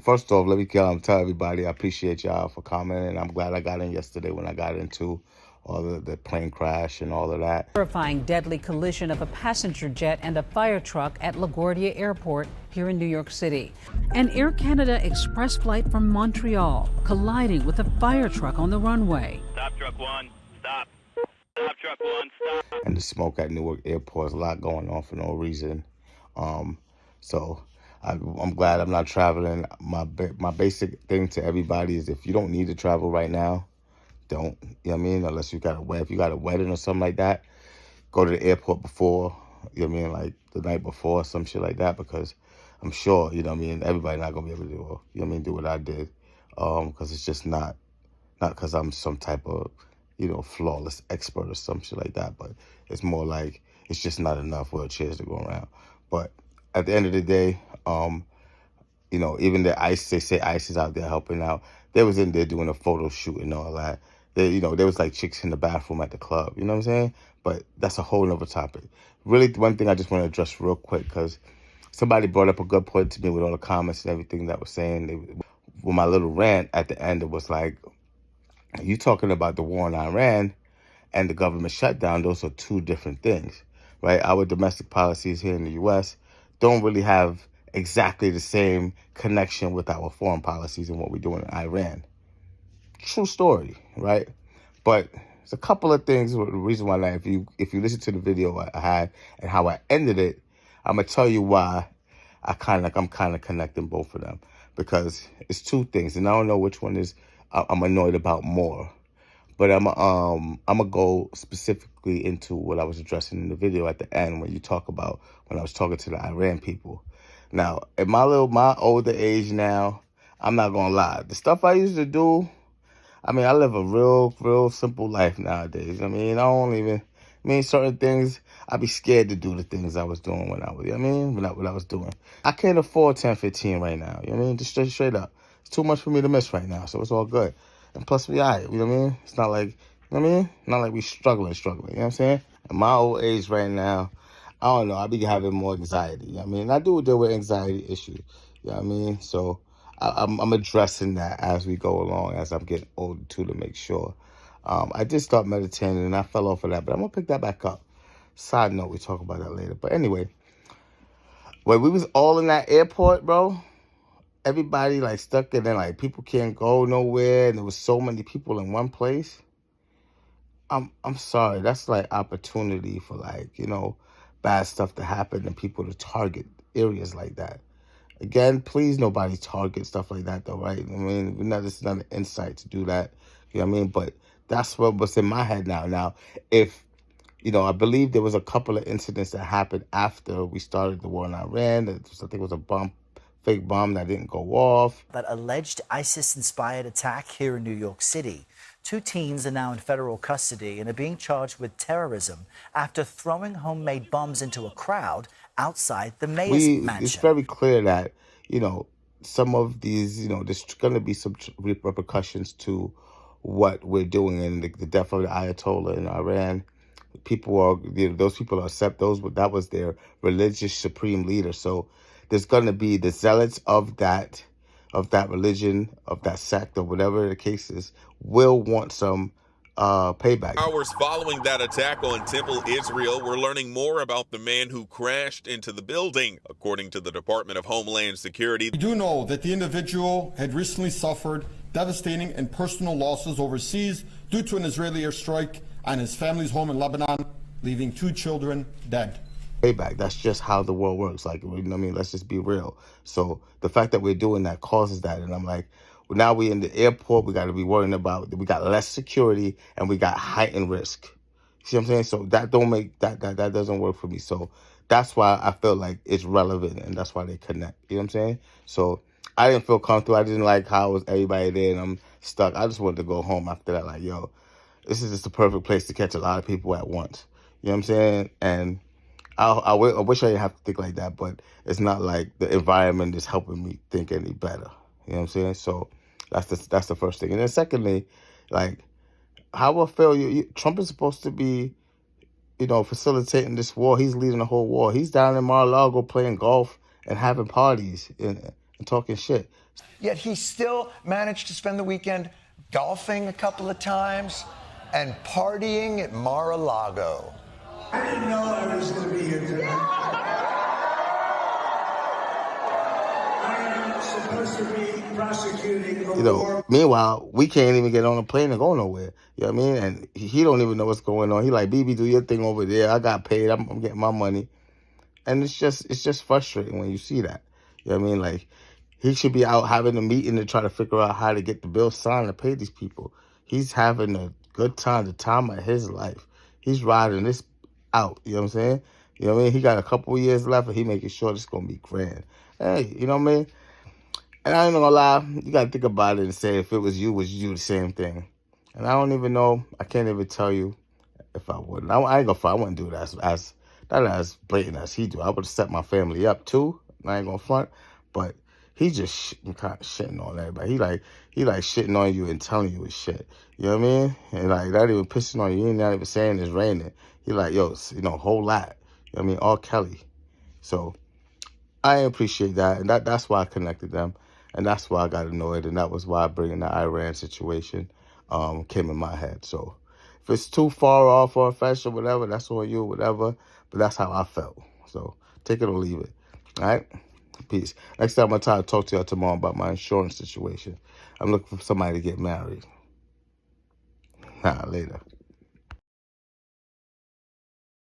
First off, let me tell everybody I appreciate y'all for commenting. I'm glad I got in yesterday when I got into all the plane crash and all of that. Terrifying deadly collision of a passenger jet and a fire truck at LaGuardia Airport here in New York City. An Air Canada Express flight from Montreal colliding with a fire truck on the runway. Stop, truck one. Stop. Stop, truck one. Stop. And the smoke at Newark Airport is a lot going on for no reason. So I'm glad I'm not traveling. My basic thing to everybody is if you don't need to travel right now, don't. You know what I mean? Unless if you got a wedding or something like that, go to the airport before, you know what I mean, like the night before, some shit like that, because I'm sure, you know what I mean, everybody not going to be able to do, you know what I mean, do what I did, because it's just not because I'm some type of, flawless expert or some shit like that, but it's more like it's just not enough wheelchairs to go around. But at the end of the day, even the ICE, they say ICE is out there helping out. They was in there doing a photo shoot and all that. There was like chicks in the bathroom at the club, you know what I'm saying? But that's a whole nother topic. Really, one thing I just want to address real quick, because somebody brought up a good point to me with all the comments and everything that was saying. With my little rant at the end, it was like, you talking about the war in Iran and the government shutdown, those are two different things, right? Our domestic policies here in the U.S. don't really have exactly the same connection with our foreign policies and what we're doing in Iran. True story, right? But there's a couple of things. The reason why, if you listen to the video I had and how I ended it, I'm gonna tell you why I'm kind of connecting both of them, because it's two things, and I don't know which one is I'm annoyed about more. But I'm gonna go specifically into what I was addressing in the video at the end when I was talking to the Iran people. Now, at my older age now, I'm not gonna lie. The stuff I used to do, I live a real simple life nowadays. Certain things, I'd be scared to do the things I was doing when I was doing. I can't afford 10, 15 right now. You know what I mean? Just straight up. It's too much for me to miss right now, so it's all good. And plus, we all right, you know what I mean? It's not like, you know what I mean? Not like we struggling, you know what I'm saying? At my old age right now, I don't know, I be having more anxiety, you know what I mean? I do deal with anxiety issues, you know what I mean? So I'm addressing that as we go along, as I'm getting older too, to make sure. I did start meditating and I fell off of that, but I'm gonna pick that back up. Side note, we talk about that later. But anyway, when we was all in that airport, bro, everybody like stuck in there, like people can't go nowhere, and there was so many people in one place. I'm sorry, that's like opportunity for bad stuff to happen and people to target areas like that. Again, please nobody target stuff like that though, right? This is not an insight to do that. You know what I mean? But that's what's in my head now. Now, if I believe there was a couple of incidents that happened after we started the war in Iran. I think it was a fake bomb that didn't go off. That alleged ISIS-inspired attack here in New York City. 2 teens are now in federal custody and are being charged with terrorism after throwing homemade bombs into a crowd outside the mayor's mansion. It's very clear that, some of these, there's going to be some repercussions to what we're doing, and the death of the Ayatollah in Iran. Those people are that was their religious supreme leader. So there's going to be the zealots of that religion, of that sect, or whatever the case is, will want some payback. Hours following that attack on Temple, Israel, we're learning more about the man who crashed into the building. According to the Department of Homeland Security, we do know that the individual had recently suffered devastating and personal losses overseas due to an Israeli airstrike on his family's home in Lebanon, leaving 2 children dead. Payback. That's just how the world works. Let's just be real. So the fact that we're doing that causes that. And I'm like, well, now we're in the airport. We got to be worrying about, we got less security and we got heightened risk. See what I'm saying? So that that doesn't work for me. So that's why I feel like it's relevant, and that's why they connect. You know what I'm saying? So I didn't feel comfortable. I didn't like how it was everybody there and I'm stuck. I just wanted to go home after that. Like, yo, this is just the perfect place to catch a lot of people at once. You know what I'm saying? And I wish I didn't have to think like that, but it's not like the environment is helping me think any better. You know what I'm saying? So that's the first thing. And then secondly, like, how I feel, Trump is supposed to be, facilitating this war. He's leading the whole war. He's down in Mar-a-Lago playing golf and having parties. And and talking shit. Yet he still managed to spend the weekend golfing a couple of times and partying at Mar-a-Lago. I didn't know I was going to be here today. I am supposed to be prosecuting a war. Meanwhile, we can't even get on a plane and go nowhere. You know what I mean? And he don't even know what's going on. He like, BB, do your thing over there. I got paid. I'm getting my money. And it's just frustrating when you see that. You know what I mean? Like, he should be out having a meeting to try to figure out how to get the bill signed to pay these people. He's having a good time, the time of his life. He's riding this out, you know what I'm saying? You know what I mean? He got a couple of years left, and he making sure this going to be grand. Hey, you know what I mean? And I ain't gonna lie, you got to think about it and say, if it was you, would you do the same thing? And I don't even know, I can't even tell you if I wouldn't. I ain't gonna fight, I wouldn't do it not as blatant as he do. I would have set my family up too, I ain't gonna front, but he just kind of shitting on everybody. He like shitting on you and telling you his shit. You know what I mean? And like, not even pissing on you. He not even saying it's raining. He like, yo, whole lot. You know what I mean? All Kelly. So I appreciate that. And that's why I connected them. And that's why I got annoyed. And that was why bringing the Iran situation came in my head. So if it's too far off or fetched or whatever, that's on you, whatever. But that's how I felt. So take it or leave it. All right? Peace. Next time I'm trying to talk to y'all tomorrow about my insurance situation. I'm looking for somebody to get married. Later.